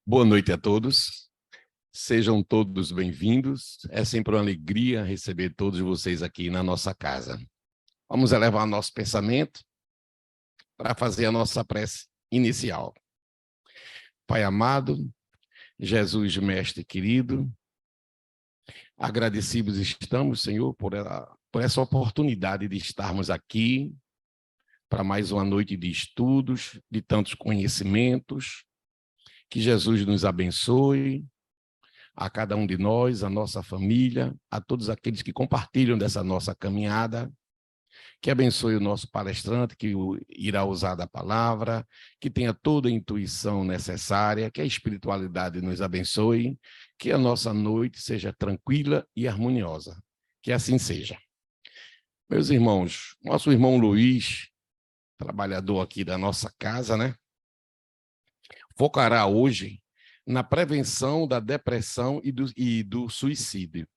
Boa noite a todos, sejam todos bem-vindos, é sempre uma alegria receber todos vocês aqui na nossa casa. Vamos elevar nosso pensamento para fazer a nossa prece inicial. Pai amado, Jesus Mestre querido, agradecidos estamos, Senhor, por essa oportunidade de estarmos aqui para mais uma noite de estudos, de tantos conhecimentos. Que Jesus nos abençoe, a cada um de nós, a nossa família, a todos aqueles que compartilham dessa nossa caminhada, que abençoe o nosso palestrante, que irá usar da palavra, que tenha toda a intuição necessária, que a espiritualidade nos abençoe, que a nossa noite seja tranquila e harmoniosa. Que assim seja. Meus irmãos, nosso irmão Luiz, trabalhador aqui da nossa casa, né? Focará hoje na prevenção da depressão e do suicídio,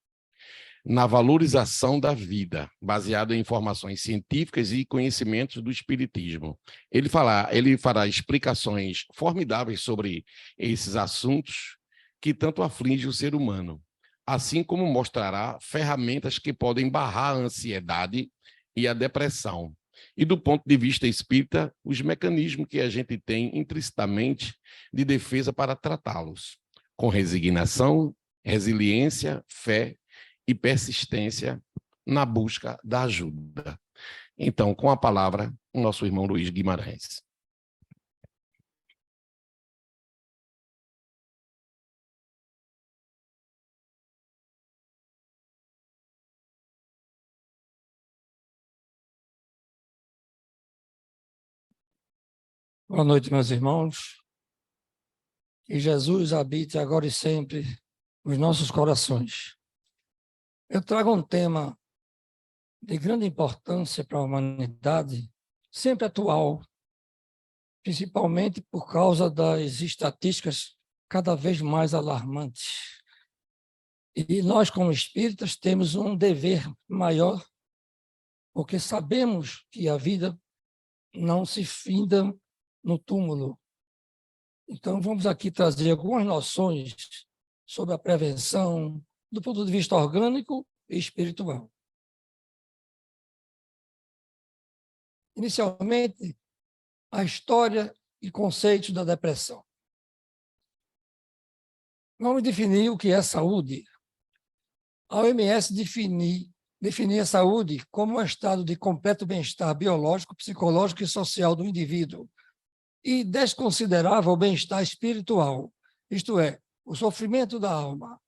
na valorização da vida, baseado em informações científicas e conhecimentos do espiritismo. Ele fará explicações formidáveis sobre esses assuntos que tanto afligem o ser humano, assim como mostrará ferramentas que podem barrar a ansiedade e a depressão. E do ponto de vista espírita, os mecanismos que a gente tem implicitamente de defesa para tratá-los, com resignação, resiliência, fé e persistência na busca da ajuda. Então, com a palavra, o nosso irmão Luiz Guimarães. Boa noite, meus irmãos. Que Jesus habite agora e sempre nos nossos corações. Eu trago um tema de grande importância para a humanidade, sempre atual, principalmente por causa das estatísticas cada vez mais alarmantes. E nós, como espíritas, temos um dever maior, porque sabemos que a vida não se finda no túmulo. Então, vamos aqui trazer algumas noções sobre a prevenção do ponto de vista orgânico e espiritual. Inicialmente, a história e conceitos da depressão. Vamos definir o que é saúde. A OMS definia a saúde como um estado de completo bem-estar biológico, psicológico e social do indivíduo, e desconsiderava o bem-estar espiritual, isto é, o sofrimento da alma.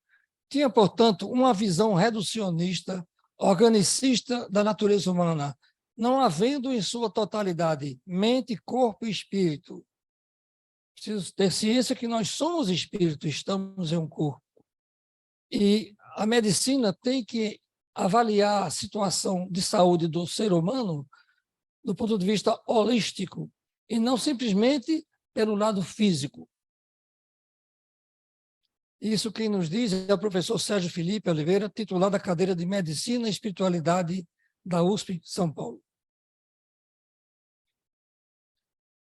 Tinha, portanto, uma visão reducionista, organicista da natureza humana, não havendo em sua totalidade mente, corpo e espírito. Preciso ter ciência que nós somos espírito, estamos em um corpo. E a medicina tem que avaliar a situação de saúde do ser humano do ponto de vista holístico, e não simplesmente pelo lado físico. Isso quem nos diz é o professor Sérgio Felipe Oliveira, titular da cadeira de Medicina e Espiritualidade da USP, São Paulo.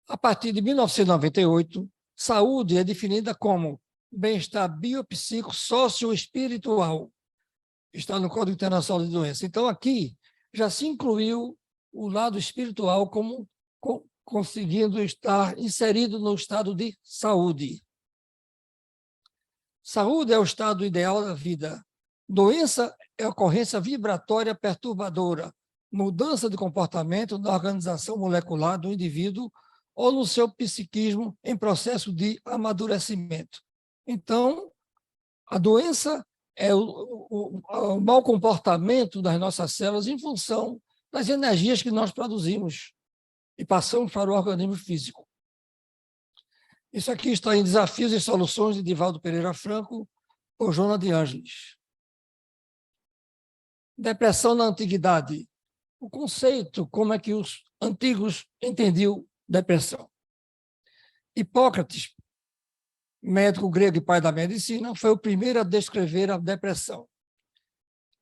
A partir de 1998, saúde é definida como bem-estar biopsíquico socioespiritual. Está no Código Internacional de Doenças. Então, aqui já se incluiu o lado espiritual como conseguindo estar inserido no estado de saúde. Saúde é o estado ideal da vida. Doença é ocorrência vibratória perturbadora, mudança de comportamento na organização molecular do indivíduo ou no seu psiquismo em processo de amadurecimento. Então, a doença é o mau comportamento das nossas células em função das energias que nós produzimos e passamos para o organismo físico. Isso aqui está em Desafios e Soluções, de Divaldo Pereira Franco, por Joana de Ângeles. Depressão na antiguidade. O conceito, como é que os antigos entendiam depressão. Hipócrates, médico grego e pai da medicina, foi o primeiro a descrever a depressão.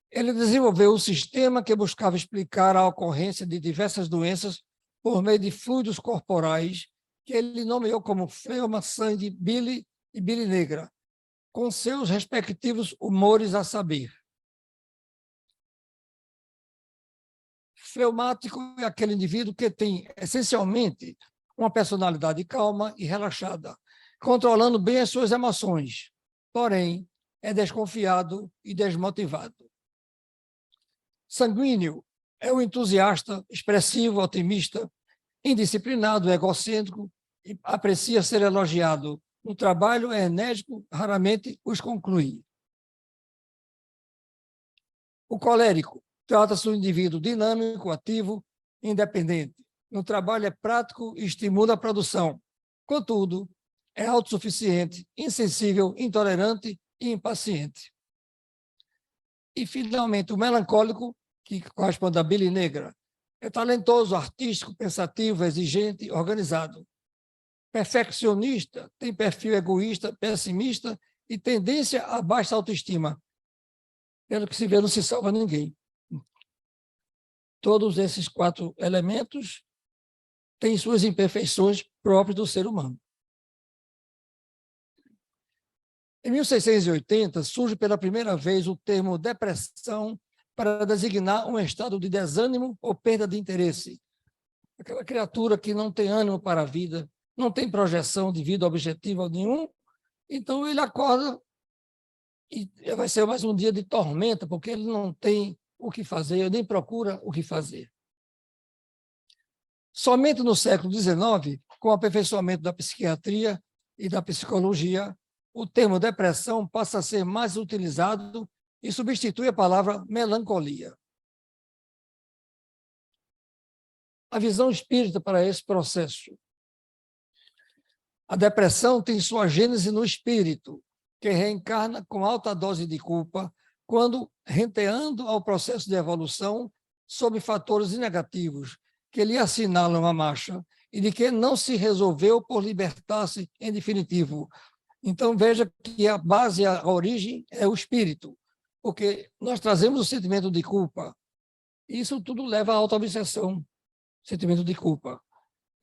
Ele desenvolveu um sistema que buscava explicar a ocorrência de diversas doenças por meio de fluidos corporais, que ele nomeou como fleuma, sangue, bile e Billy Negra, com seus respectivos humores a saber. Fleumático é aquele indivíduo que tem, essencialmente, uma personalidade calma e relaxada, controlando bem as suas emoções, porém, é desconfiado e desmotivado. Sanguíneo é o entusiasta, expressivo, otimista, indisciplinado, egocêntrico e aprecia ser elogiado. No trabalho é enérgico, raramente os conclui. O colérico trata-se de um indivíduo dinâmico, ativo, independente. No trabalho é prático e estimula a produção. Contudo, é autossuficiente, insensível, intolerante e impaciente. E, finalmente, o melancólico, que corresponde à Billy Negra, é talentoso, artístico, pensativo, exigente, organizado. Perfeccionista, tem perfil egoísta, pessimista e tendência a baixa autoestima. Pelo que se vê, não se salva ninguém. Todos esses 4 elementos têm suas imperfeições próprias do ser humano. Em 1680, surge pela primeira vez o termo depressão para designar um estado de desânimo ou perda de interesse. Aquela criatura que não tem ânimo para a vida, não tem projeção de vida objetiva nenhum, então ele acorda e vai ser mais um dia de tormenta, porque ele não tem o que fazer, nem procura o que fazer. Somente no século XIX, com o aperfeiçoamento da psiquiatria e da psicologia, o termo depressão passa a ser mais utilizado e substitui a palavra melancolia. A visão espírita para esse processo. A depressão tem sua gênese no espírito, que reencarna com alta dose de culpa, quando renteando ao processo de evolução sob fatores negativos, que lhe assinalam a marcha, e de que não se resolveu por libertar-se em definitivo. Então, veja que a base, a origem é o espírito, porque nós trazemos o sentimento de culpa. Isso tudo leva à auto-obsessão, sentimento de culpa.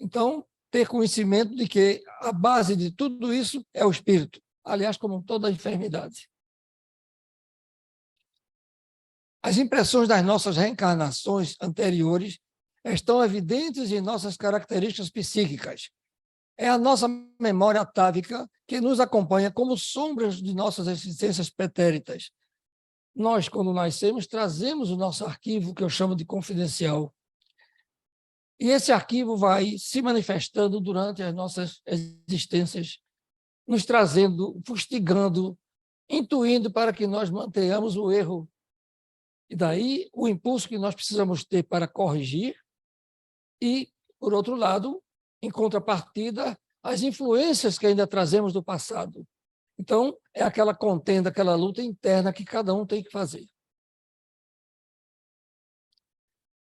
Então, ter conhecimento de que a base de tudo isso é o espírito, aliás, como toda enfermidade. As impressões das nossas reencarnações anteriores estão evidentes em nossas características psíquicas. É a nossa memória atávica que nos acompanha como sombras de nossas existências pretéritas. Nós, quando nascemos, trazemos o nosso arquivo, que eu chamo de confidencial. E esse arquivo vai se manifestando durante as nossas existências, nos trazendo, fustigando, intuindo para que nós mantenhamos o erro. E daí o impulso que nós precisamos ter para corrigir e, por outro lado, em contrapartida, as influências que ainda trazemos do passado. Então, é aquela contenda, aquela luta interna que cada um tem que fazer.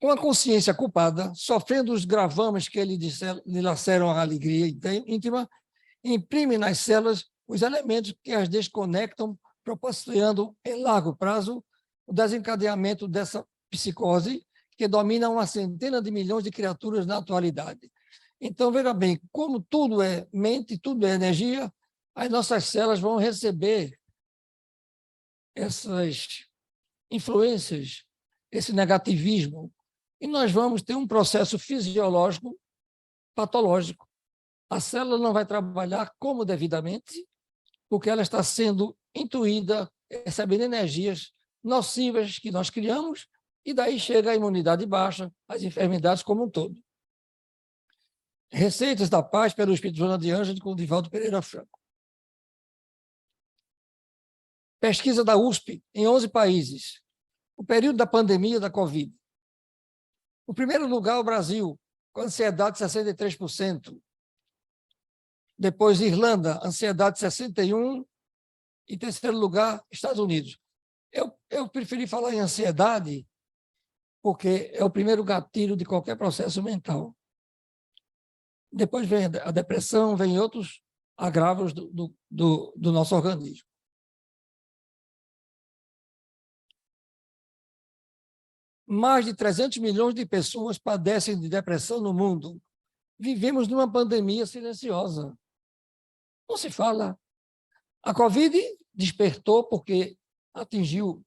Com a consciência culpada, sofrendo os gravames que lhe laceram a alegria íntima, imprime nas células os elementos que as desconectam, proporcionando, em largo prazo, o desencadeamento dessa psicose que domina uma centena de milhões de criaturas na atualidade. Então, veja bem, como tudo é mente, tudo é energia, as nossas células vão receber essas influências, esse negativismo, e nós vamos ter um processo fisiológico patológico. A célula não vai trabalhar como devidamente, porque ela está sendo intuída, recebendo energias nocivas que nós criamos, e daí chega a imunidade baixa, as enfermidades como um todo. Receitas da Paz pelo Espírito Joana de Ângelo com Divaldo Pereira Franco. Pesquisa da USP em 11 países. O período da pandemia da Covid. No primeiro lugar, o Brasil, com ansiedade 63%. Depois, Irlanda, ansiedade 61%. E, em terceiro lugar, Estados Unidos. Eu preferi falar em ansiedade porque é o primeiro gatilho de qualquer processo mental. Depois vem a depressão, vem outros agravos do nosso organismo. Mais de 300 milhões de pessoas padecem de depressão no mundo. Vivemos numa pandemia silenciosa. Não se fala, A Covid despertou porque atingiu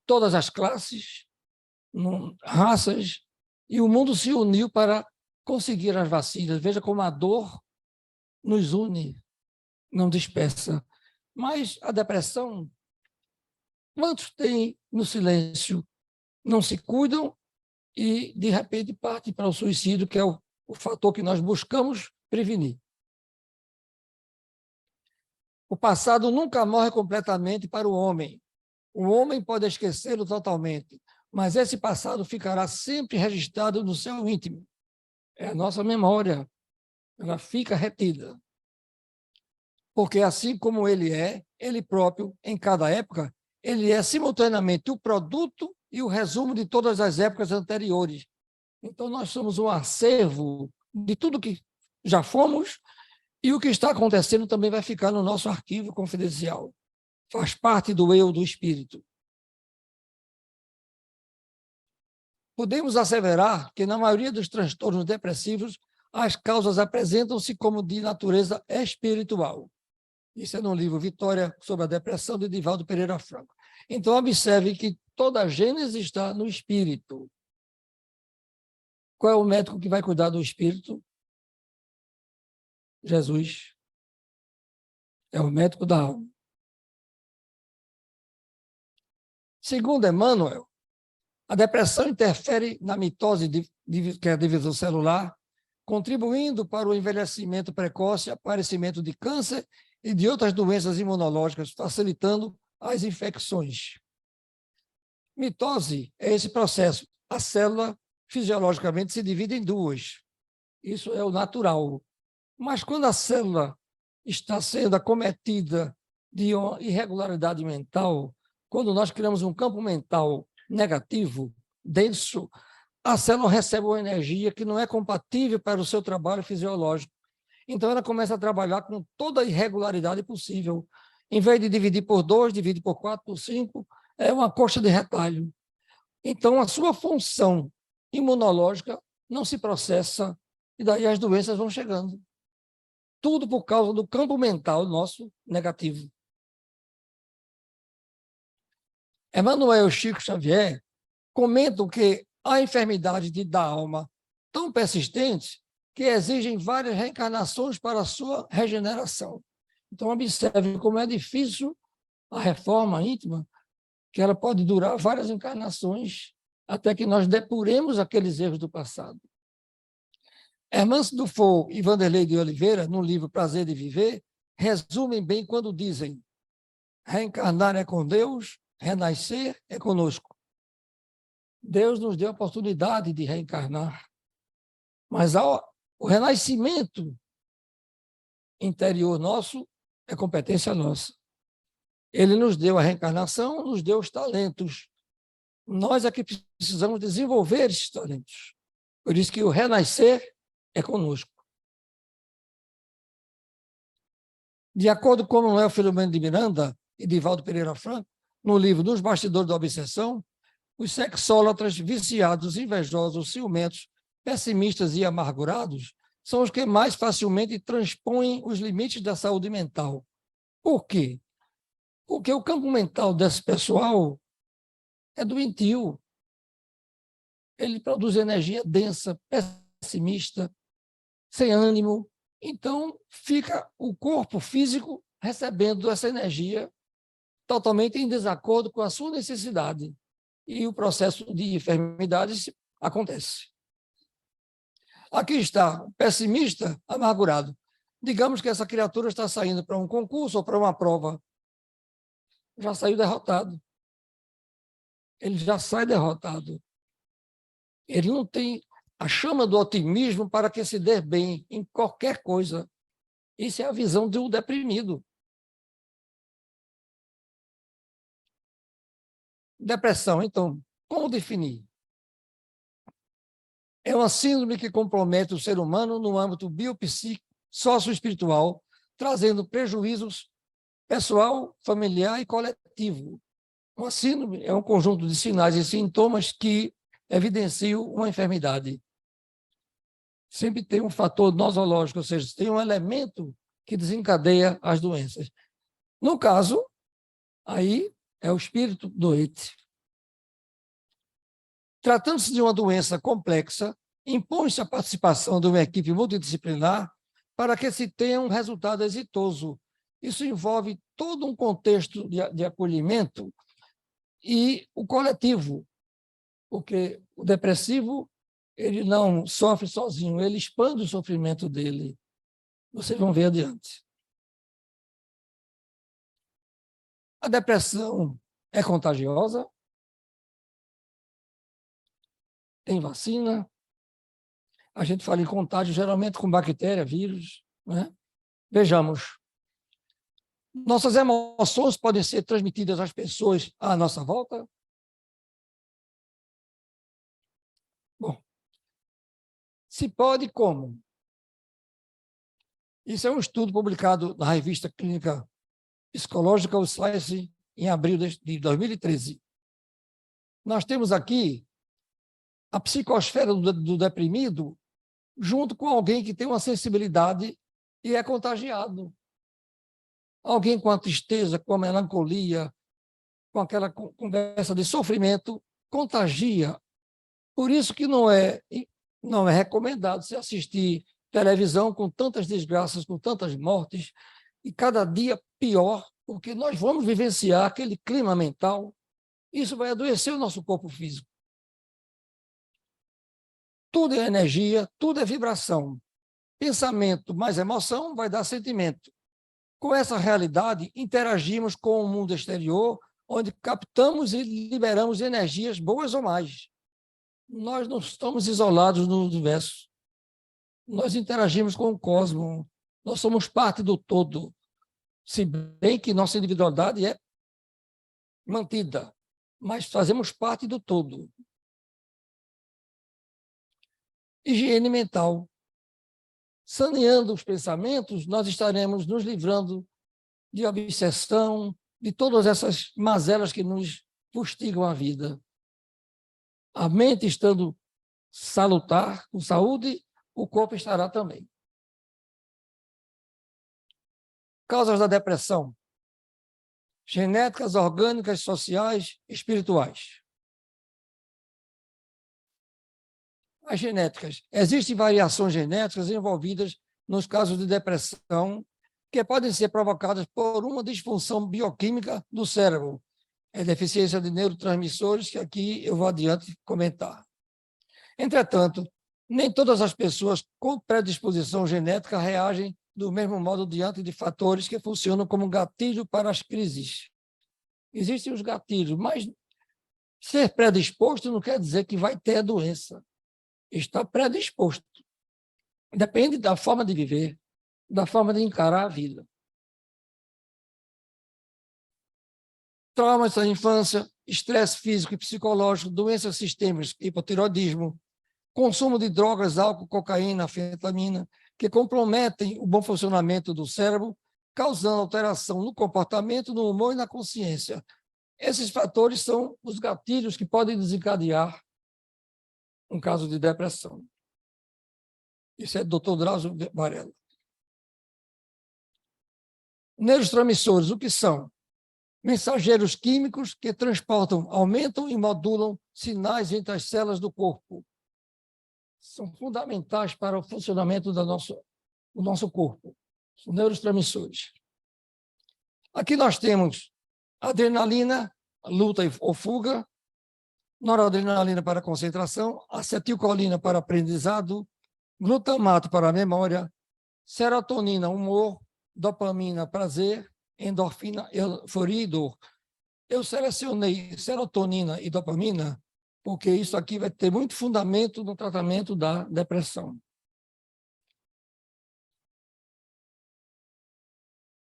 todas as classes, raças, e o mundo se uniu para conseguir as vacinas. Veja como a dor nos une, não dispersa. Mas a depressão, quantos têm no silêncio, não se cuidam e, de repente, partem para o suicídio, que é o fator que nós buscamos prevenir. O passado nunca morre completamente para o homem. O homem pode esquecê-lo totalmente, mas esse passado ficará sempre registrado no seu íntimo. É a nossa memória, ela fica retida. Porque assim como ele próprio, em cada época, ele é simultaneamente o produto e o resumo de todas as épocas anteriores. Então, nós somos um acervo de tudo que já fomos e o que está acontecendo também vai ficar no nosso arquivo confidencial. Faz parte do eu do espírito. Podemos asseverar que, na maioria dos transtornos depressivos, as causas apresentam-se como de natureza espiritual. Isso é no livro Vitória sobre a Depressão, de Divaldo Pereira Franco. Então, observe que toda a gênese está no espírito. Qual é o médico que vai cuidar do espírito? Jesus. É o médico da alma. Segundo Emmanuel, a depressão interfere na mitose, que é a divisão celular, contribuindo para o envelhecimento precoce, aparecimento de câncer e de outras doenças imunológicas, facilitando as infecções. Mitose é esse processo. A célula, fisiologicamente, se divide em duas. Isso é o natural. Mas quando a célula está sendo acometida de irregularidade mental, quando nós criamos um campo mental negativo, denso, a célula recebe uma energia que não é compatível para o seu trabalho fisiológico. Então, ela começa a trabalhar com toda a irregularidade possível. Em vez de dividir por 2, divide por 4, por 5, é uma coxa de retalho. Então, a sua função imunológica não se processa e daí as doenças vão chegando. Tudo por causa do campo mental nosso negativo. Emmanuel Chico Xavier comentam que há enfermidades da alma tão persistentes que exigem várias reencarnações para a sua regeneração. Então, observe como é difícil a reforma íntima, que ela pode durar várias encarnações até que nós depuremos aqueles erros do passado. Hermance Dufour e Vanderlei de Oliveira, no livro Prazer de Viver, resumem bem quando dizem: reencarnar é com Deus, renascer é conosco. Deus nos deu a oportunidade de reencarnar, mas o renascimento interior nosso é competência nossa. Ele nos deu a reencarnação, nos deu os talentos. Nós é que precisamos desenvolver esses talentos. Por isso que o renascer é conosco. De acordo com Manuel Filomeno de Miranda e Divaldo Pereira Franco, no livro Nos Bastidores da Obsessão, os sexólatras viciados, invejosos, ciumentos, pessimistas e amargurados são os que mais facilmente transpõem os limites da saúde mental. Por quê? Porque o campo mental desse pessoal é doentio. Ele produz energia densa, pessimista, sem ânimo. Então, fica o corpo físico recebendo essa energia totalmente em desacordo com a sua necessidade. E o processo de enfermidade acontece. Aqui está, o pessimista amargurado. Digamos que essa criatura está saindo para um concurso ou para uma prova. Já saiu derrotado. Ele já sai derrotado. Ele não tem a chama do otimismo para que se dê bem em qualquer coisa. Isso é a visão de um deprimido. Depressão, então, como definir? É uma síndrome que compromete o ser humano no âmbito biopsíquico, socioespiritual, trazendo prejuízos pessoal, familiar e coletivo. Uma síndrome é um conjunto de sinais e sintomas que evidenciam uma enfermidade. Sempre tem um fator nosológico, ou seja, tem um elemento que desencadeia as doenças. No caso, aí é o espírito doente. Tratando-se de uma doença complexa, impõe-se a participação de uma equipe multidisciplinar para que se tenha um resultado exitoso. Isso envolve todo um contexto de acolhimento e o coletivo, porque o depressivo ele não sofre sozinho, ele expande o sofrimento dele. Vocês vão ver adiante. A depressão é contagiosa? Tem vacina? A gente fala em contágio geralmente com bactéria, vírus, né? Vejamos. Nossas emoções podem ser transmitidas às pessoas à nossa volta? Bom, se pode, como? Isso é um estudo publicado na revista clínica Psychological Science em abril de 2013. Nós temos aqui a psicosfera do deprimido junto com alguém que tem uma sensibilidade e é contagiado. Alguém com a tristeza, com a melancolia, com aquela conversa de sofrimento, contagia. Por isso que não é recomendado se assistir televisão com tantas desgraças, com tantas mortes, e cada dia pior, porque nós vamos vivenciar aquele clima mental. Isso vai adoecer o nosso corpo físico. Tudo é energia, tudo é vibração. Pensamento mais emoção vai dar sentimento. Com essa realidade, interagimos com o mundo exterior, onde captamos e liberamos energias boas ou mais. Nós não estamos isolados no universo. Nós interagimos com o cosmos. Nós somos parte do todo. Se bem que nossa individualidade é mantida, mas fazemos parte do todo. Higiene mental. Saneando os pensamentos, nós estaremos nos livrando de obsessão, de todas essas mazelas que nos fustigam a vida. A mente estando salutar, com saúde, o corpo estará também. Causas da depressão: genéticas, orgânicas, sociais, espirituais. As genéticas. Existem variações genéticas envolvidas nos casos de depressão que podem ser provocadas por uma disfunção bioquímica do cérebro. É deficiência de neurotransmissores, que aqui eu vou adiante comentar. Entretanto, nem todas as pessoas com predisposição genética reagem do mesmo modo diante de fatores que funcionam como gatilho para as crises. Existem os gatilhos, mas ser predisposto não quer dizer que vai ter a doença. Está predisposto. Depende da forma de viver, da forma de encarar a vida. Traumas da infância, estresse físico e psicológico, doenças sistêmicas, hipotiroidismo, consumo de drogas, álcool, cocaína, anfetamina, que comprometem o bom funcionamento do cérebro, causando alteração no comportamento, no humor e na consciência. Esses fatores são os gatilhos que podem desencadear um caso de depressão. Isso é do Dr. Drauzio Varela. Neurotransmissores, o que são? Mensageiros químicos que transportam, aumentam e modulam sinais entre as células do corpo. São fundamentais para o funcionamento do nosso corpo. São neurotransmissores. Aqui nós temos adrenalina, luta ou fuga, noradrenalina para concentração, acetilcolina para aprendizado, glutamato para a memória, serotonina, humor, dopamina, prazer, endorfina, euforia e dor. Eu selecionei serotonina e dopamina porque isso aqui vai ter muito fundamento no tratamento da depressão.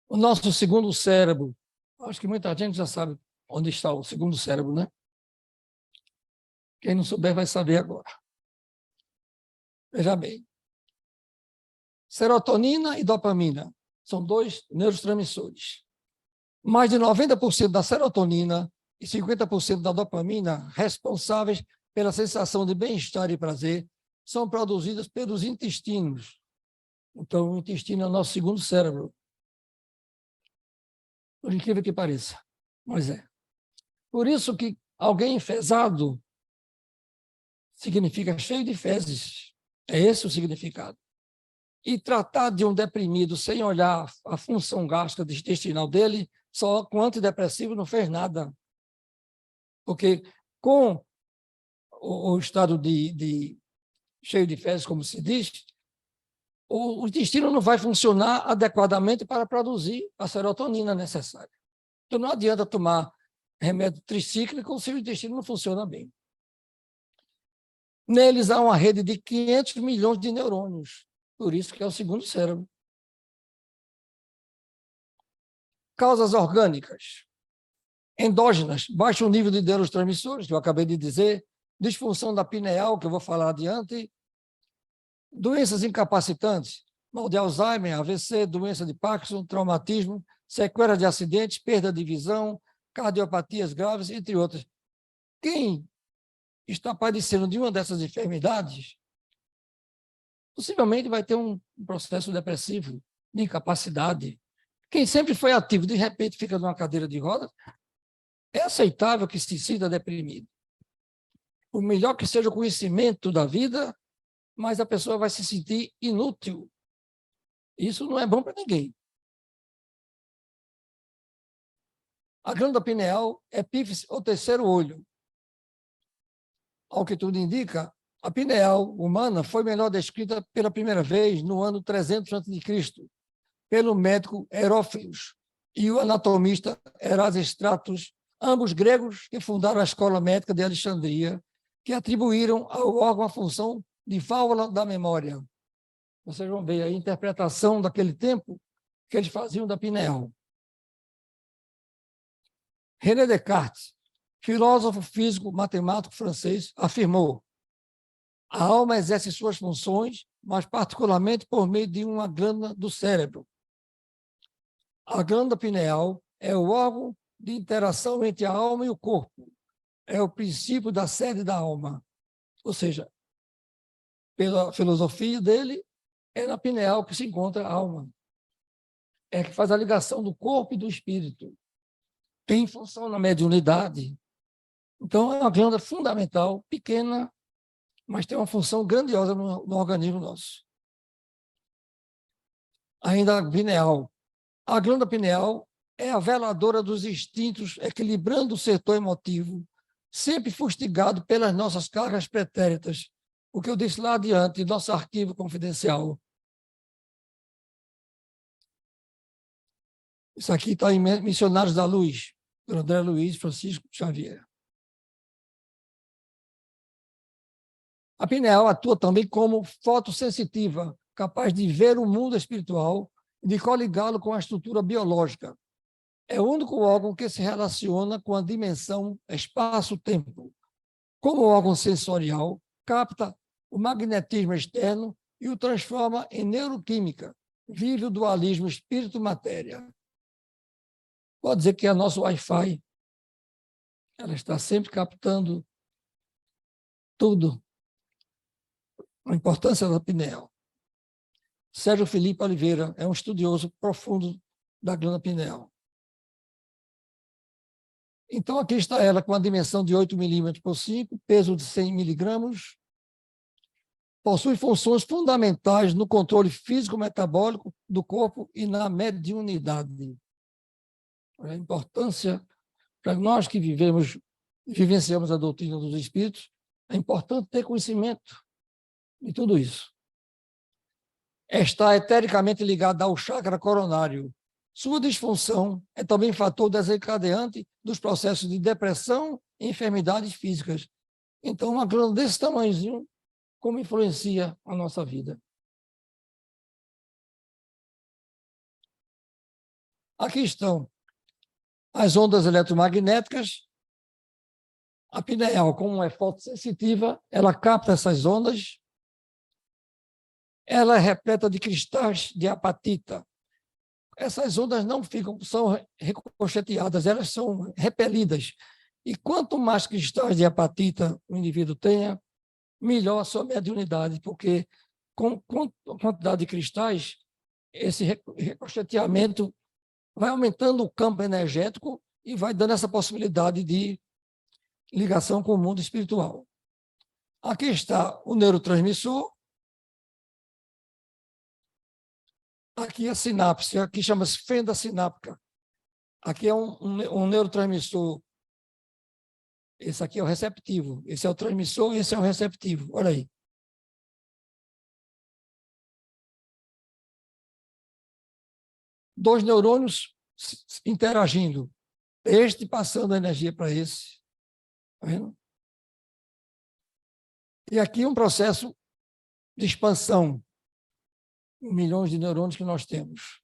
O nosso segundo cérebro, acho que muita gente já sabe onde está o segundo cérebro, né? Quem não souber vai saber agora. Veja bem. Serotonina e dopamina são dois neurotransmissores. Mais de 90% da serotonina e 50% da dopamina, responsáveis pela sensação de bem-estar e prazer, são produzidas pelos intestinos. Então, o intestino é o nosso segundo cérebro. por incrível que pareça, mas é. Por isso que alguém enfesado significa cheio de fezes. É esse o significado. E tratar de um deprimido sem olhar a função gastrointestinal dele, só com antidepressivo não fez nada. Porque com o estado de cheio de fezes, como se diz, o intestino não vai funcionar adequadamente para produzir a serotonina necessária. Então, não adianta tomar remédio tricíclico se o intestino não funciona bem. Neles há uma rede de 500 milhões de neurônios, por isso que é o segundo cérebro. Causas orgânicas. Endógenas, baixo nível de neurotransmissores, que eu acabei de dizer, disfunção da pineal, que eu vou falar adiante, doenças incapacitantes, mal de Alzheimer, AVC, doença de Parkinson, traumatismo, sequelas de acidentes, perda de visão, cardiopatias graves, entre outras. Quem está padecendo de uma dessas enfermidades, possivelmente vai ter um processo depressivo, de incapacidade. Quem sempre foi ativo, de repente fica numa cadeira de rodas, é aceitável que se sinta deprimido. Por melhor que seja o conhecimento da vida, mas a pessoa vai se sentir inútil. Isso não é bom para ninguém. A glândula pineal, epífise ou terceiro olho. Ao que tudo indica, a pineal humana foi melhor descrita pela primeira vez no ano 300 a.C., pelo médico Herófilos e o anatomista Erasistratos, ambos gregos que fundaram a Escola Médica de Alexandria, que atribuíram ao órgão a função de válvula da memória. Vocês vão ver a interpretação daquele tempo que eles faziam da pineal. René Descartes, filósofo, físico, matemático francês, afirmou: a alma exerce suas funções, mas particularmente por meio de uma glândula do cérebro. A glândula pineal é o órgão de interação entre a alma e o corpo. É o princípio da sede da alma. Ou seja, pela filosofia dele, é na pineal que se encontra a alma. É que faz a ligação do corpo e do espírito. Tem função na mediunidade. Então, é uma glândula fundamental, pequena, mas tem uma função grandiosa no organismo nosso. Ainda a pineal. A glândula pineal é a veladora dos instintos, equilibrando o setor emotivo, sempre fustigado pelas nossas cargas pretéritas. O que eu disse lá adiante, nosso arquivo confidencial. Isso aqui está em Missionários da Luz, do André Luiz Francisco Xavier. A pineal atua também como fotossensitiva, capaz de ver o mundo espiritual e de coligá-lo com a estrutura biológica. É o único órgão que se relaciona com a dimensão espaço-tempo. Como órgão sensorial, capta o magnetismo externo e o transforma em neuroquímica. Vive o dualismo espírito-matéria. Pode dizer que é nosso Wi-Fi. Ela está sempre captando tudo. A importância da pineal. Sérgio Felipe Oliveira é um estudioso profundo da glândula pineal. Então, aqui está ela com a dimensão de 8 milímetros por 5, peso de 100 miligramas. Possui funções fundamentais no controle físico-metabólico do corpo e na mediunidade. A importância, para nós que vivenciamos a doutrina dos espíritos, é importante ter conhecimento de tudo isso. Está etericamente ligada ao chakra coronário. Sua disfunção é também fator desencadeante dos processos de depressão e enfermidades físicas. Então, uma glândula desse tamanhozinho, como influencia a nossa vida? Aqui estão as ondas eletromagnéticas. A pineal, como é fotossensitiva, ela capta essas ondas. Ela é repleta de cristais de apatita. Essas ondas não são ricocheteadas, elas são repelidas. E quanto mais cristais de apatita o indivíduo tenha, melhor a sua mediunidade, porque com a quantidade de cristais, esse ricocheteamento vai aumentando o campo energético e vai dando essa possibilidade de ligação com o mundo espiritual. Aqui está o neurotransmissor. Aqui a sinapse, aqui chama-se fenda sináptica. Aqui é um neurotransmissor. Esse aqui é o receptivo. Esse é o transmissor, esse é o receptivo. Olha aí. Dois neurônios interagindo. Este passando a energia para esse. Está vendo? E aqui um processo de expansão. Milhões de neurônios que nós temos.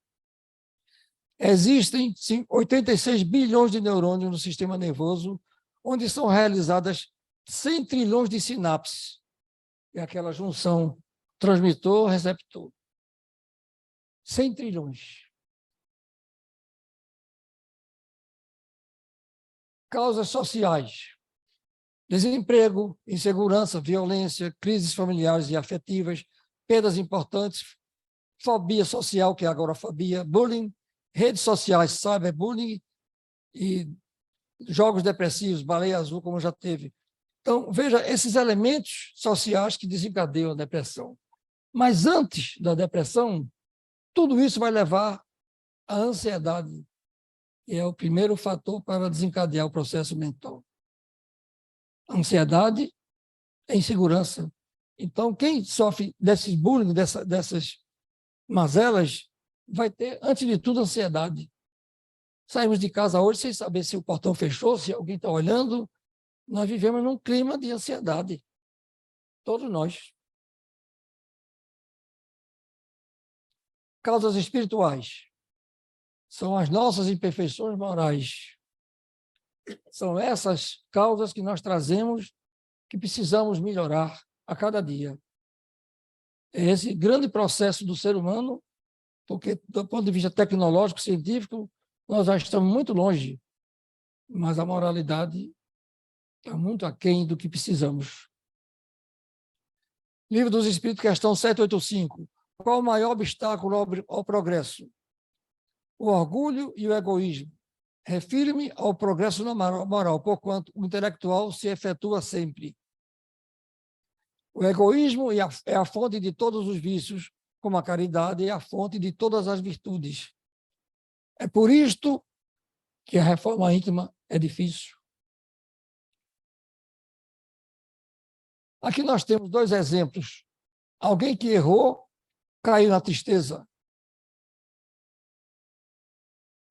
Existem 86 bilhões de neurônios no sistema nervoso, onde são realizadas 100 trilhões de sinapses. É aquela junção transmissor-receptor. 100 trilhões. Causas sociais. Desemprego, insegurança, violência, crises familiares e afetivas, perdas importantes, fobia social, que é a agorafobia, bullying, redes sociais, cyberbullying e jogos depressivos, baleia azul, como já teve. Então, veja, esses elementos sociais que desencadeiam a depressão. Mas antes da depressão, tudo isso vai levar à ansiedade, que é o primeiro fator para desencadear o processo mental. Ansiedade é insegurança. Então, quem sofre desses bullying, dessas mazelas, vai ter, antes de tudo, ansiedade. Saímos de casa hoje sem saber se o portão fechou, se alguém está olhando. Nós vivemos num clima de ansiedade. Todos nós. Causas espirituais. São as nossas imperfeições morais. São essas causas que nós trazemos, que precisamos melhorar a cada dia. É esse grande processo do ser humano, porque, do ponto de vista tecnológico, científico, nós já estamos muito longe, mas a moralidade está muito aquém do que precisamos. Livro dos Espíritos, questão 785. Qual o maior obstáculo ao progresso? O orgulho e o egoísmo. Refiro-me ao progresso na moral, porquanto o intelectual se efetua sempre. O egoísmo é a fonte de todos os vícios, como a caridade é a fonte de todas as virtudes. É por isto que a reforma íntima é difícil. Aqui nós temos dois exemplos. Alguém que errou, caiu na tristeza.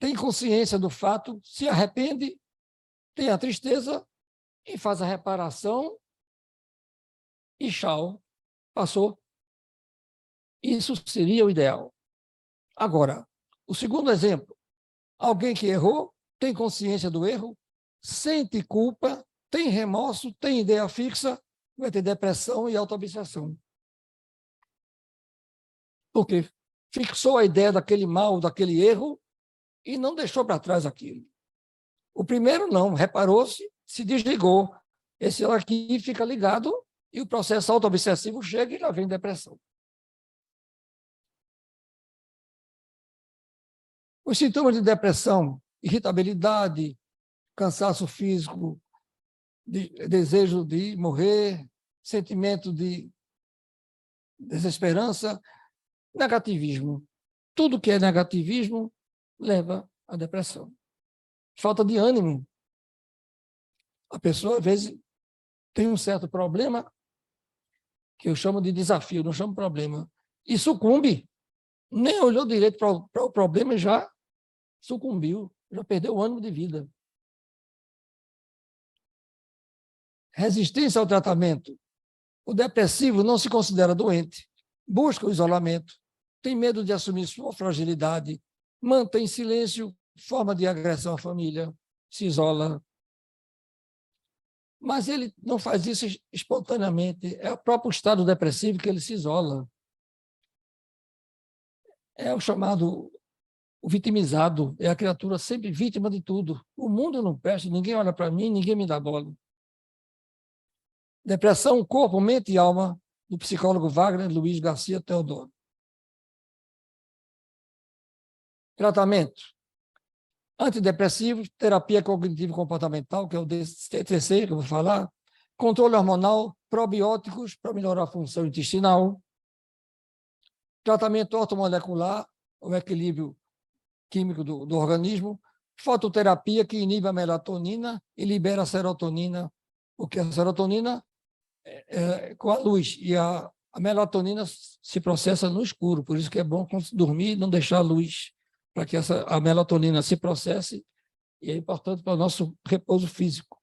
Tem consciência do fato, se arrepende, tem a tristeza e faz a reparação e tchau, passou. Isso seria o ideal. Agora, o segundo exemplo, alguém que errou, tem consciência do erro, sente culpa, tem remorso, tem ideia fixa, vai ter depressão e autoobsessão. Porque fixou a ideia daquele mal, daquele erro, e não deixou para trás aquilo. O primeiro não, reparou-se, se desligou. Esse aqui fica ligado e o processo autoobsessivo chega e lá vem depressão. Os sintomas de depressão, irritabilidade, cansaço físico, desejo de morrer, sentimento de desesperança, negativismo. Tudo que é negativismo leva à depressão. Falta de ânimo. A pessoa, às vezes, tem um certo problema, que eu chamo de desafio, não chamo problema, e sucumbe. Nem olhou direito para o problema e já sucumbiu, já perdeu o ânimo de vida. Resistência ao tratamento. O depressivo não se considera doente, busca o isolamento, tem medo de assumir sua fragilidade, mantém silêncio, forma de agressão à família, se isola. Mas ele não faz isso espontaneamente. É o próprio estado depressivo que ele se isola. É o chamado o vitimizado, é a criatura sempre vítima de tudo. O mundo não presta, ninguém olha para mim, ninguém me dá bola. Depressão, corpo, mente e alma, do psicólogo Wagner Luiz Garcia Teodoro. Tratamento. Antidepressivos, terapia cognitivo-comportamental, que é o DCT, que eu vou falar, controle hormonal, probióticos para melhorar a função intestinal, tratamento ortomolecular, o equilíbrio químico do organismo, fototerapia, que inibe a melatonina e libera a serotonina, porque a serotonina com a luz e a melatonina se processa no escuro, por isso que é bom dormir e não deixar a luz, para que a melatonina se processe, e é importante para o nosso repouso físico.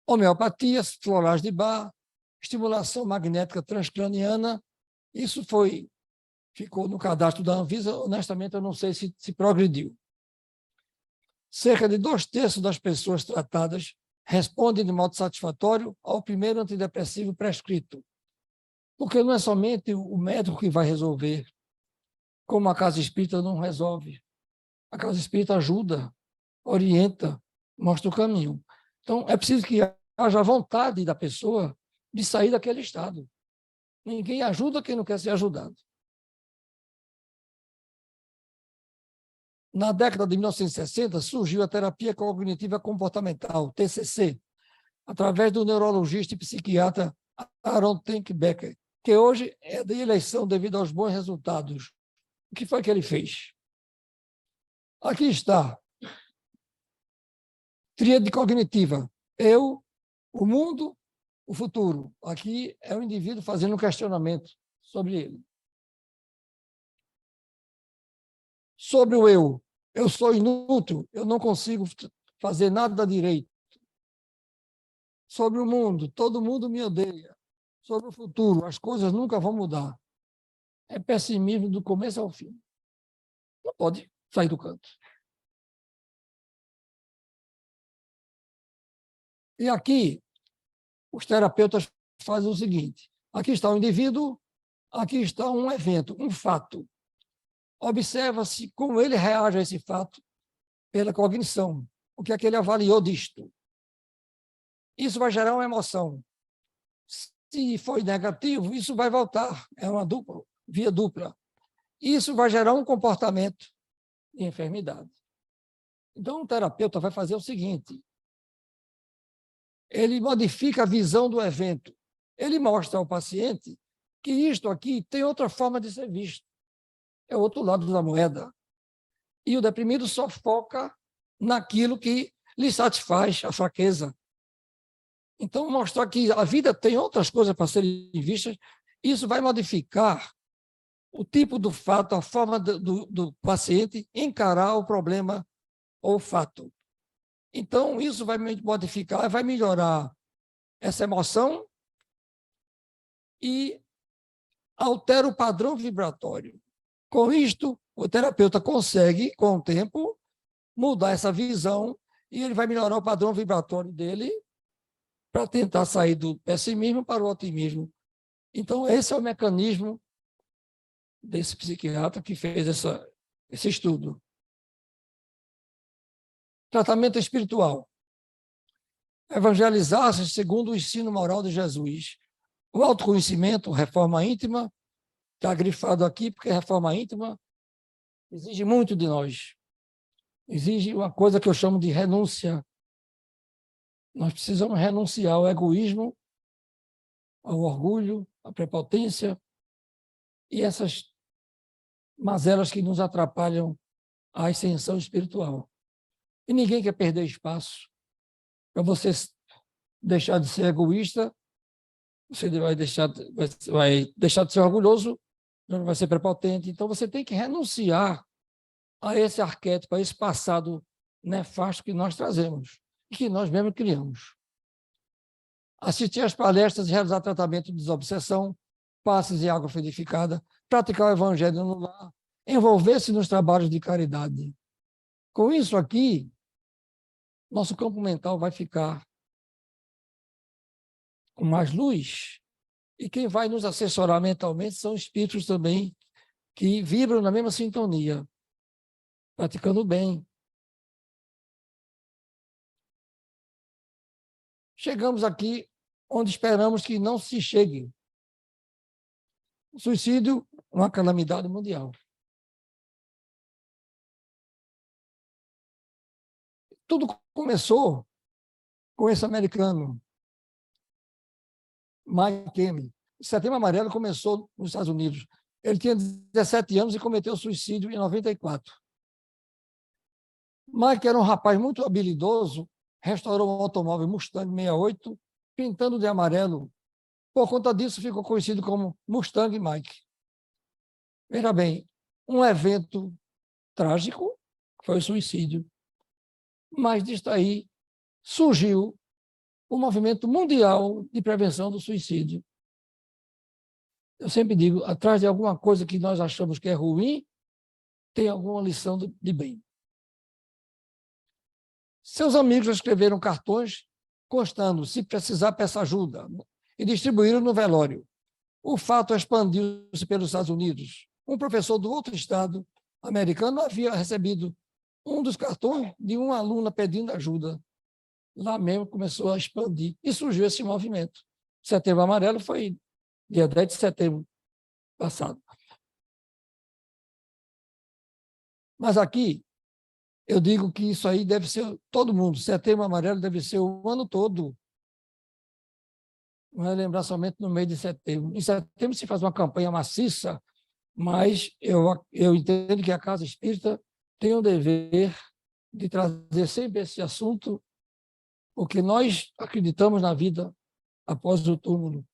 Homeopatias, florais de Bach, estimulação magnética transcraniana, isso ficou no cadastro da Anvisa, honestamente eu não sei se progrediu. Cerca de 2/3 das pessoas tratadas respondem de modo satisfatório ao primeiro antidepressivo prescrito, porque não é somente o médico que vai resolver, como a casa espírita não resolve. A casa espírita ajuda, orienta, mostra o caminho. Então, é preciso que haja vontade da pessoa de sair daquele estado. Ninguém ajuda quem não quer ser ajudado. Na década de 1960, surgiu a terapia cognitiva comportamental, TCC, através do neurologista e psiquiatra Aaron Becker, que hoje é de eleição devido aos bons resultados. O que foi que ele fez? Aqui está. Tríade cognitiva. Eu, o mundo, o futuro. Aqui é o indivíduo fazendo um questionamento sobre ele. Sobre o eu sou inútil, eu não consigo fazer nada direito. Sobre o mundo, todo mundo me odeia. Sobre o futuro, as coisas nunca vão mudar. É pessimismo do começo ao fim. Não pode sair do canto. E aqui, os terapeutas fazem o seguinte: aqui está o indivíduo, aqui está um evento, um fato. Observa-se como ele reage a esse fato pela cognição, o que é que ele avaliou disto. Isso vai gerar uma emoção. Se foi negativo, isso vai voltar, é uma via dupla. Isso vai gerar um comportamento de enfermidade. Então, o terapeuta vai fazer o seguinte: ele modifica a visão do evento. Ele mostra ao paciente que isto aqui tem outra forma de ser visto. É o outro lado da moeda. E o deprimido só foca naquilo que lhe satisfaz a fraqueza. Então, mostrar que a vida tem outras coisas para serem vistas, isso vai modificar o tipo do fato, a forma do paciente encarar o problema ou o fato. Então, isso vai modificar, vai melhorar essa emoção e altera o padrão vibratório. Com isto, o terapeuta consegue, com o tempo, mudar essa visão e ele vai melhorar o padrão vibratório dele para tentar sair do pessimismo para o otimismo. Então, esse é o mecanismo desse psiquiatra que fez esse estudo. Tratamento espiritual. Evangelizar-se segundo o ensino moral de Jesus. O autoconhecimento, reforma íntima, está grifado aqui porque reforma íntima exige muito de nós. Exige uma coisa que eu chamo de renúncia. Nós precisamos renunciar ao egoísmo, ao orgulho, à prepotência e essas mazelas que nos atrapalham a ascensão espiritual. E ninguém quer perder espaço. Para você deixar de ser egoísta, você vai deixar de ser orgulhoso, não vai ser prepotente. Então, você tem que renunciar a esse arquétipo, a esse passado nefasto que nós trazemos e que nós mesmos criamos. Assistir às palestras e realizar tratamento de desobsessão, passes em água fluidificada, praticar o evangelho no lar, envolver-se nos trabalhos de caridade. Com isso aqui, nosso campo mental vai ficar com mais luz e quem vai nos assessorar mentalmente são espíritos também que vibram na mesma sintonia, praticando bem. Chegamos aqui onde esperamos que não se chegue. O suicídio, uma calamidade mundial. Tudo começou com esse americano, Mike M. O Setembro Amarelo começou nos Estados Unidos. Ele tinha 17 anos e cometeu suicídio em 94. Mike era um rapaz muito habilidoso, restaurou um automóvel Mustang 68, pintando de amarelo. Por conta disso, ficou conhecido como Mustang Mike. Veja bem, um evento trágico foi o suicídio, mas disso aí surgiu o movimento mundial de prevenção do suicídio. Eu sempre digo, atrás de alguma coisa que nós achamos que é ruim, tem alguma lição de bem. Seus amigos escreveram cartões constando, se precisar, peça ajuda, e distribuíram no velório. O fato expandiu-se pelos Estados Unidos. Um professor do outro estado americano havia recebido um dos cartões de uma aluna pedindo ajuda. Lá mesmo começou a expandir e surgiu esse movimento. Setembro Amarelo foi dia 10 de setembro passado. Mas aqui, eu digo que isso aí deve ser todo mundo. Setembro Amarelo deve ser o ano todo. Não é lembrar somente no mês de setembro. Em setembro se faz uma campanha maciça, mas eu entendo que a Casa Espírita tem o dever de trazer sempre esse assunto, porque nós acreditamos na vida após o túmulo.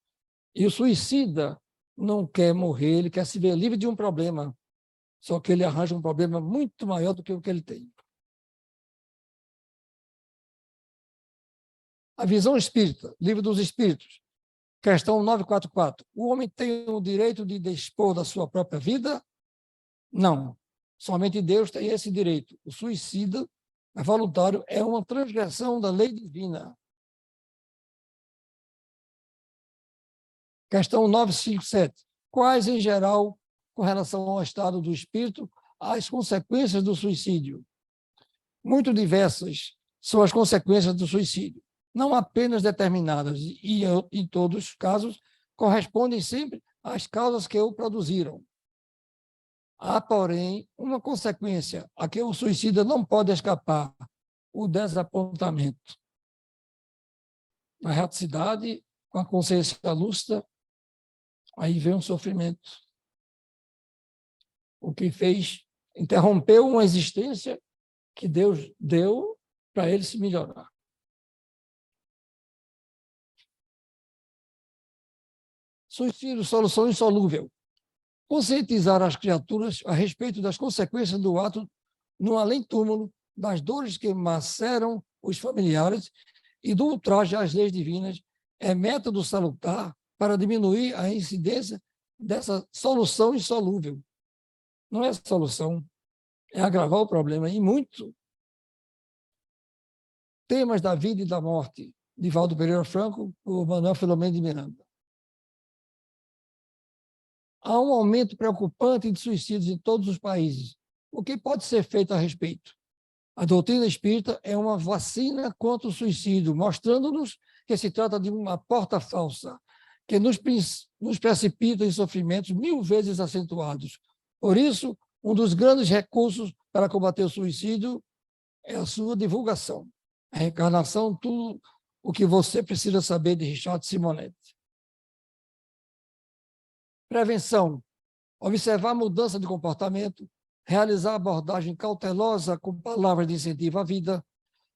E o suicida não quer morrer, ele quer se ver livre de um problema, só que ele arranja um problema muito maior do que o que ele tem. A visão espírita, Livro dos Espíritos, questão 944. O homem tem o direito de dispor da sua própria vida? Não. Somente Deus tem esse direito. O suicídio voluntário é uma transgressão da lei divina. Questão 957. Quais, em geral, com relação ao estado do espírito, as consequências do suicídio? Muito diversas são as consequências do suicídio. Não apenas determinadas, e em todos os casos, correspondem sempre às causas que o produziram. Há, porém, uma consequência a que o suicida não pode escapar: o desapontamento. Na raticidade, com a consciência lúcida, aí vem um sofrimento. O que fez, interrompeu uma existência que Deus deu para ele se melhorar. Suicídio, solução insolúvel. Conscientizar as criaturas a respeito das consequências do ato no além-túmulo, das dores que maceram os familiares e do ultraje às leis divinas é método salutar para diminuir a incidência dessa solução insolúvel. Não é solução, é agravar o problema, e muito. Temas da vida e da morte, de Valdo Pereira Franco, por Manuel Filomeno de Miranda. Há um aumento preocupante de suicídios em todos os países. O que pode ser feito a respeito? A doutrina espírita é uma vacina contra o suicídio, mostrando-nos que se trata de uma porta falsa, que nos precipita em sofrimentos 1000 vezes acentuados. Por isso, um dos grandes recursos para combater o suicídio é a sua divulgação. A reencarnação, tudo o que você precisa saber, de Richard Simonetti. Prevenção. Observar a mudança de comportamento, realizar abordagem cautelosa com palavras de incentivo à vida,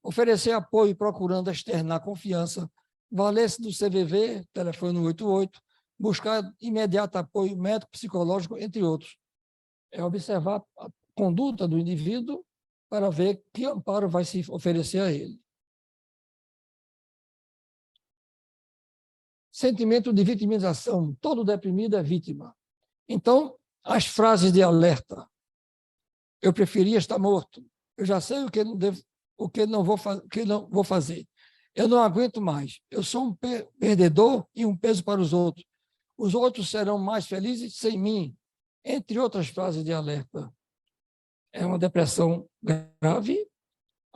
oferecer apoio procurando externar confiança, valer-se do CVV, telefone 188, buscar imediato apoio médico, psicológico, entre outros. É observar a conduta do indivíduo para ver que amparo vai se oferecer a ele. Sentimento de vitimização. Todo deprimido é vítima. Então, as frases de alerta. Eu preferia estar morto. Eu já sei o que não vou fazer. Eu não aguento mais. Eu sou um perdedor e um peso para os outros. Os outros serão mais felizes sem mim. Entre outras frases de alerta. É uma depressão grave,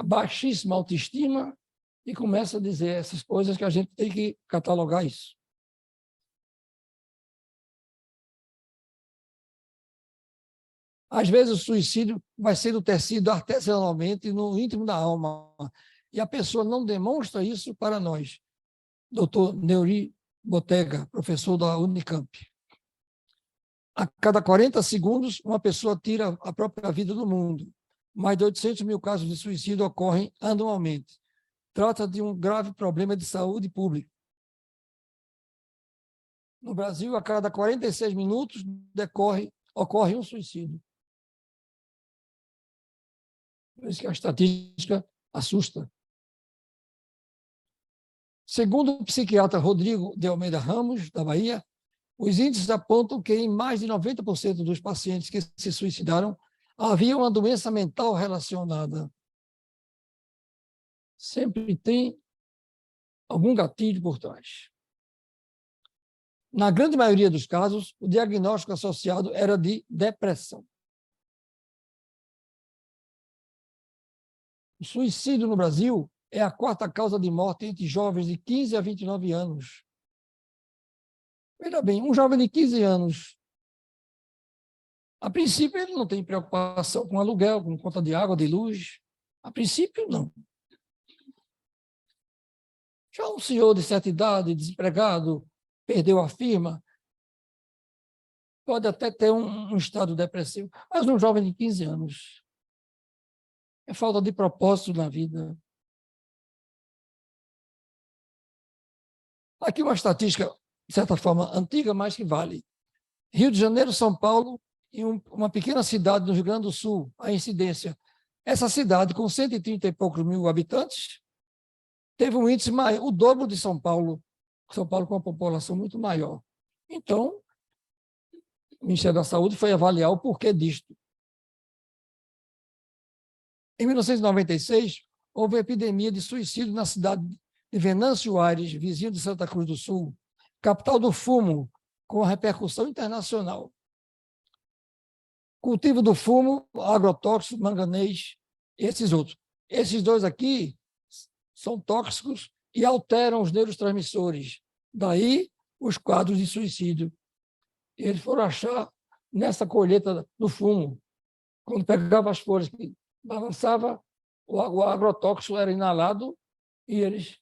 baixíssima autoestima, e começa a dizer essas coisas que a gente tem que catalogar isso. Às vezes o suicídio vai sendo tecido artesanalmente no íntimo da alma, e a pessoa não demonstra isso para nós. Dr. Neuri Botega, professor da Unicamp. A cada 40 segundos, uma pessoa tira a própria vida do mundo. Mais de 800 mil casos de suicídio ocorrem anualmente. Trata de um grave problema de saúde pública. No Brasil, a cada 46 minutos ocorre um suicídio. Por isso que a estatística assusta. Segundo o psiquiatra Rodrigo de Almeida Ramos, da Bahia, os índices apontam que em mais de 90% dos pacientes que se suicidaram havia uma doença mental relacionada. Sempre tem algum gatilho por trás. Na grande maioria dos casos, o diagnóstico associado era de depressão. O suicídio no Brasil é a quarta causa de morte entre jovens de 15 a 29 anos. Veja bem, um jovem de 15 anos, a princípio ele não tem preocupação com aluguel, com conta de água, de luz. A princípio, não. Já um senhor de certa idade, desempregado, perdeu a firma, pode até ter um estado depressivo, mas um jovem de 15 anos é falta de propósito na vida. Aqui uma estatística, de certa forma, antiga, mas que vale. Rio de Janeiro, São Paulo e uma pequena cidade no Rio Grande do Sul, a incidência. Essa cidade, com 130 e poucos mil habitantes, teve um índice maior, o dobro de São Paulo com uma população muito maior. Então, o Ministério da Saúde foi avaliar o porquê disto. Em 1996, houve epidemia de suicídio na cidade de Venâncio Aires, vizinho de Santa Cruz do Sul, capital do fumo, com repercussão internacional. Cultivo do fumo, agrotóxico, manganês, esses outros. Esses dois aqui são tóxicos e alteram os neurotransmissores. Daí os quadros de suicídio. Eles foram achar nessa colheita do fumo, quando pegava as folhas que balançava, o agrotóxico era inalado e eles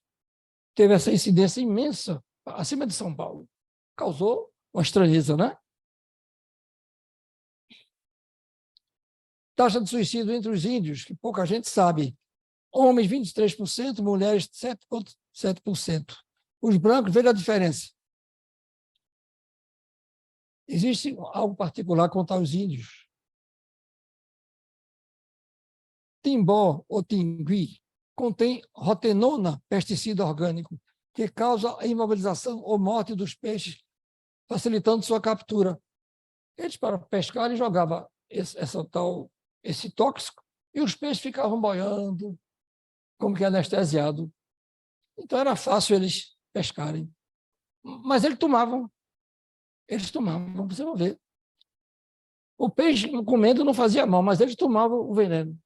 teve essa incidência imensa acima de São Paulo. Causou uma estranheza, né? Taxa de suicídio entre os índios, que pouca gente sabe. Homens, 23%, mulheres, 7,7%. Os brancos, veja a diferença. Existe algo particular quanto aos índios. Timbó ou tingui contém rotenona, pesticida orgânico, que causa a imobilização ou morte dos peixes, facilitando sua captura. Eles, para pescar, jogavam esse tóxico e os peixes ficavam boiando, como que anestesiado. Então era fácil eles pescarem. Mas eles tomavam, você vai ver. O peixe comendo não fazia mal, mas eles tomavam o veneno.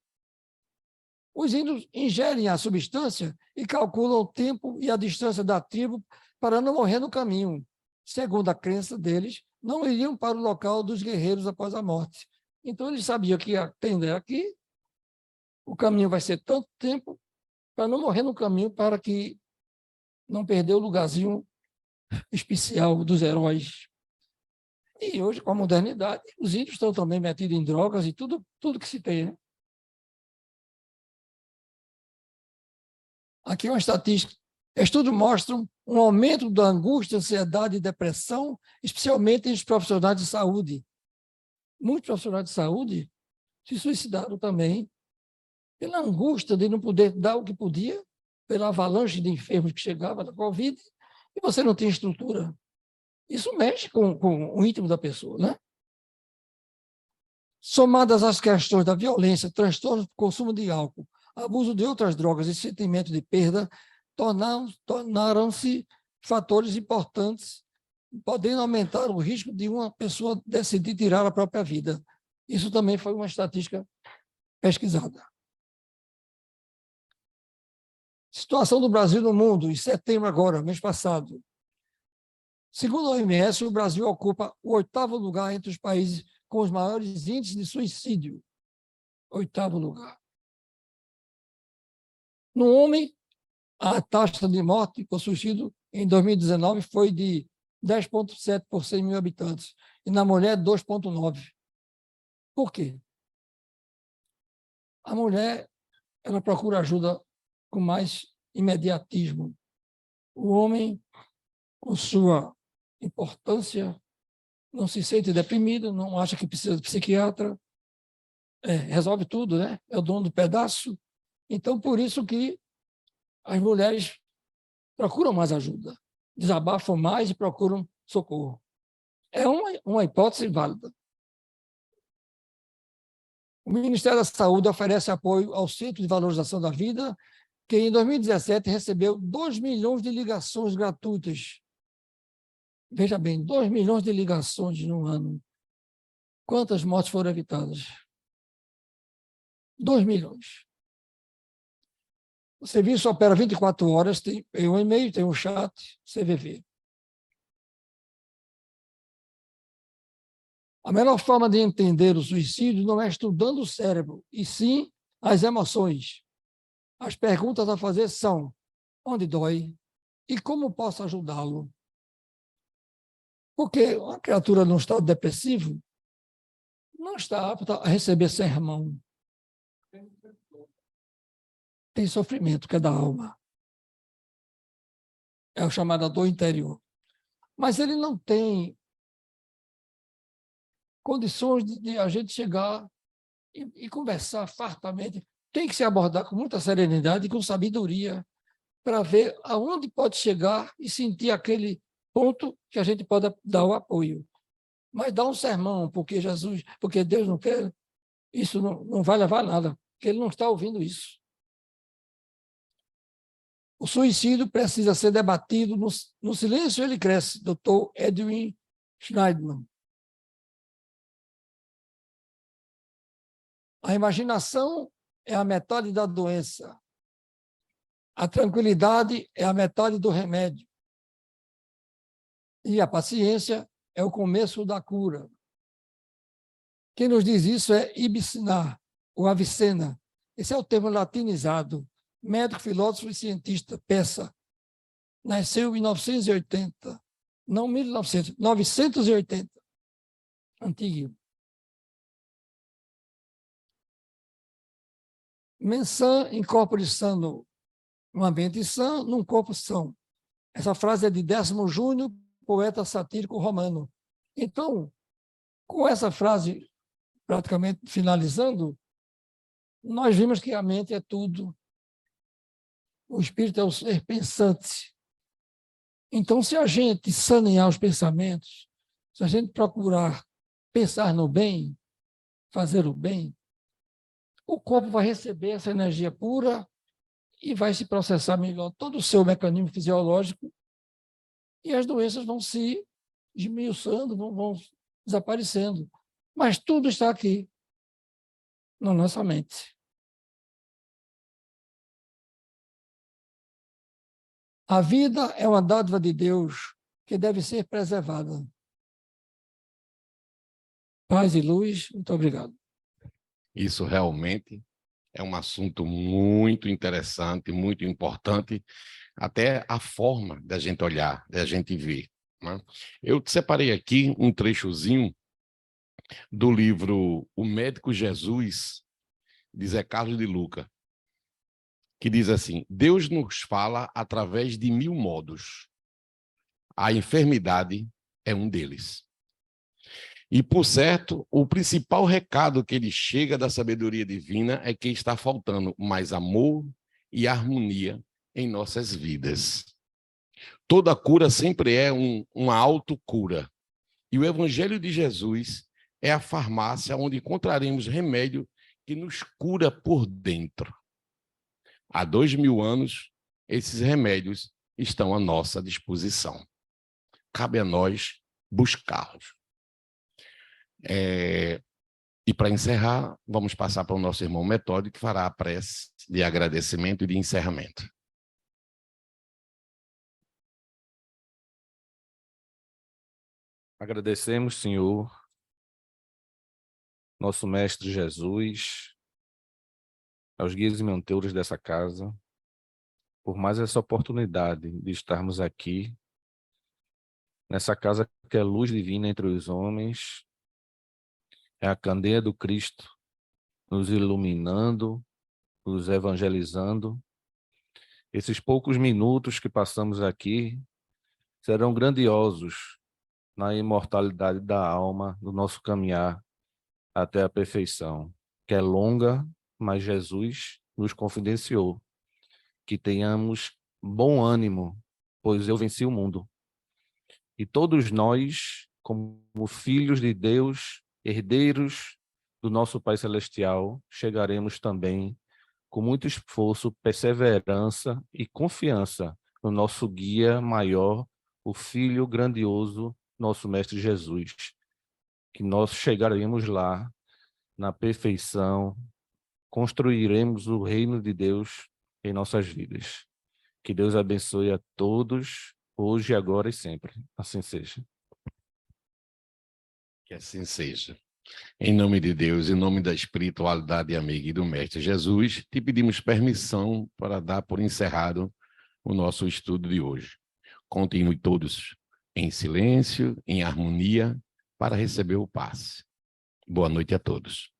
Os índios ingerem a substância e calculam o tempo e a distância da tribo para não morrer no caminho. Segundo a crença deles, não iriam para o local dos guerreiros após a morte. Então, eles sabiam que ia tender aqui, o caminho vai ser tanto tempo, para não morrer no caminho, para que não perder o lugarzinho especial dos heróis. E hoje, com a modernidade, os índios estão também metidos em drogas e tudo que se tem, né? Aqui uma estatística. Estudos mostram um aumento da angústia, ansiedade e depressão, especialmente entre os profissionais de saúde. Muitos profissionais de saúde se suicidaram também pela angústia de não poder dar o que podia, pela avalanche de enfermos que chegava da Covid, e você não tem estrutura. Isso mexe com o íntimo da pessoa, né? Somadas às questões da violência, transtornos por consumo de álcool, abuso de outras drogas e sentimento de perda, tornaram-se fatores importantes, podendo aumentar o risco de uma pessoa decidir tirar a própria vida. Isso também foi uma estatística pesquisada. Situação do Brasil no mundo, em setembro agora, mês passado. Segundo a OMS, o Brasil ocupa o 8º lugar entre os países com os maiores índices de suicídio. 8º lugar. No homem, a taxa de morte por suicídio em 2019 foi de 10,7 por 100 mil habitantes, e na mulher, 2,9. Por quê? A mulher, ela procura ajuda com mais imediatismo. O homem, com sua importância, não se sente deprimido, não acha que precisa de psiquiatra, resolve tudo, né? É o dono do pedaço. Então, por isso que as mulheres procuram mais ajuda, desabafam mais e procuram socorro. É uma hipótese válida. O Ministério da Saúde oferece apoio ao Centro de Valorização da Vida, que em 2017 recebeu 2 milhões de ligações gratuitas. Veja bem, 2 milhões de ligações no ano. Quantas mortes foram evitadas? 2 milhões. O serviço opera 24 horas, tem um e-mail, tem um chat, CVV. A melhor forma de entender o suicídio não é estudando o cérebro, e sim as emoções. As perguntas a fazer são: onde dói e como posso ajudá-lo? Porque uma criatura num estado depressivo não está apta a receber sermão. Tem sofrimento, que é da alma. É o chamado dor interior. Mas ele não tem condições de a gente chegar e conversar fartamente. Tem que se abordar com muita serenidade e com sabedoria para ver aonde pode chegar e sentir aquele ponto que a gente pode dar o apoio. Mas dar um sermão, porque Deus não quer, isso não vai levar a nada, porque ele não está ouvindo isso. O suicídio precisa ser debatido no silêncio, ele cresce, Dr. Edwin Schneidman. A imaginação é a metade da doença. A tranquilidade é a metade do remédio. E a paciência é o começo da cura. Quem nos diz isso é Ibn Sina, ou Avicena. Esse é o termo latinizado. Médico, filósofo e cientista, persa. Nasceu em 980. Não 1900, 980. Antigo. Mensam in corpore sano, um ambiente sã, num corpo são. Essa frase é de Décimo Júnior, poeta satírico romano. Então, com essa frase praticamente finalizando, nós vimos que a mente é tudo. O espírito é o ser pensante. Então, se a gente sanear os pensamentos, se a gente procurar pensar no bem, fazer o bem, o corpo vai receber essa energia pura e vai se processar melhor todo o seu mecanismo fisiológico e as doenças vão se esmiuçando, vão desaparecendo. Mas tudo está aqui, na nossa mente. A vida é uma dádiva de Deus que deve ser preservada. Paz e luz, muito obrigado. Isso realmente é um assunto muito interessante, muito importante, até a forma da gente olhar, da gente ver, né? Eu separei aqui um trechozinho do livro O Médico Jesus, de Zé Carlos de Luca, que diz assim: Deus nos fala através de 1000 modos. A enfermidade é um deles. E, por certo, o principal recado que ele chega da sabedoria divina é que está faltando mais amor e harmonia em nossas vidas. Toda cura sempre é uma autocura. E o Evangelho de Jesus é a farmácia onde encontraremos remédio que nos cura por dentro. Há 2000 anos, esses remédios estão à nossa disposição. Cabe a nós buscá-los. E para encerrar, vamos passar para o nosso irmão Metódio, que fará a prece de agradecimento e de encerramento. Agradecemos, Senhor, nosso Mestre Jesus, aos guias e mentores dessa casa, por mais essa oportunidade de estarmos aqui, nessa casa que é luz divina entre os homens, é a candeia do Cristo, nos iluminando, nos evangelizando. Esses poucos minutos que passamos aqui serão grandiosos na imortalidade da alma, do nosso caminhar até a perfeição, que é longa, mas Jesus nos confidenciou que tenhamos bom ânimo, pois eu venci o mundo. E todos nós, como filhos de Deus, herdeiros do nosso Pai Celestial, chegaremos também com muito esforço, perseverança e confiança no nosso guia maior, o Filho grandioso, nosso Mestre Jesus, que nós chegaremos lá na perfeição, construiremos o reino de Deus em nossas vidas. Que Deus abençoe a todos, hoje, agora e sempre. Assim seja. Que assim seja. Em nome de Deus, em nome da espiritualidade amiga e do Mestre Jesus, te pedimos permissão para dar por encerrado o nosso estudo de hoje. Continue todos em silêncio, em harmonia, para receber o passe. Boa noite a todos.